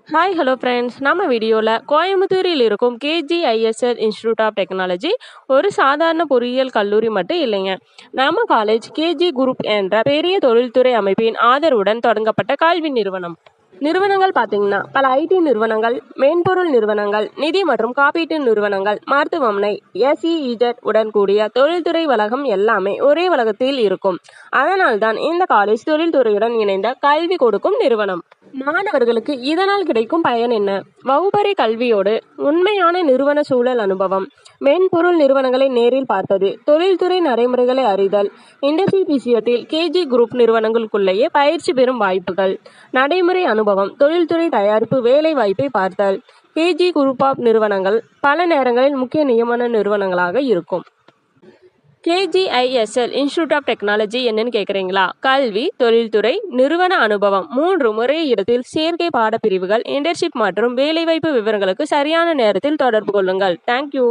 Hi hello friends, நம்ம வீடியோவில் கோயம்புத்தூரில் இருக்கும் கேஜிஐஎஸ்எல் இன்ஸ்டிடியூட் ஆஃப் டெக்னாலஜி ஒரு சாதாரண பொறியியல் கல்லூரி மட்டும் இல்லைங்க. நம்ம காலேஜ் கேஜி குரூப் என்ற பெரிய தொழில்துறை அமைப்பின் ஆதரவுடன் தொடங்கப்பட்ட கல்வி நிறுவனம். நிறுவனங்கள் பார்த்தீங்கன்னா பல ஐடி நிறுவனங்கள், மென்பொருள் நிறுவனங்கள், நிதி மற்றும் காப்பீட்டு நிறுவனங்கள், மருத்துவமனை, எஸ்இஇஜெட் உடன் கூடிய தொழில்துறை வளாகம் எல்லாமே ஒரே வளாகத்தில் இருக்கும். அதனால்தான் இந்த காலேஜ் தொழில்துறையுடன் இணைந்த கல்வி கொடுக்கும் நிறுவனம். மாணவர்களுக்கு இதனால் கிடைக்கும் பயன் என்ன? வகுப்பறை கல்வியோடு உண்மையான நிறுவன சூழல் அனுபவம், மென்பொருள் நிறுவனங்களை நேரில் பார்த்தது, தொழில்துறை நடைமுறைகளை அறிதல், இண்டஸ்ட்ரி விஷயத்தில் கேஜி குரூப் நிறுவனங்களுக்குள்ளேயே பயிற்சி பெறும் வாய்ப்புகள், நடைமுறை அனுபவம், தொழில்துறை தயாரிப்பு வேலை வாய்ப்பை பார்த்தல். கேஜி குரூப் ஆஃப் நிறுவனங்கள் பல நேரங்களில் முக்கிய நியமன நிறுவனங்களாக இருக்கும். கேஜிஐஎஸ்எல் இன்ஸ்டிடியூட் ஆஃப் டெக்னாலஜி என்னன்னு கேட்குறீங்களா? கல்வி, தொழில்துறை, நிறுவன அனுபவம் 3 ஒரே இடத்தில் சேர்க்கை பாடப்பிரிவுகள், இன்டர்ன்ஷிப் மற்றும் வேலைவாய்ப்பு விவரங்களுக்கு சரியான நேரத்தில் தொடர்பு கொள்ளுங்கள். தேங்க்யூ.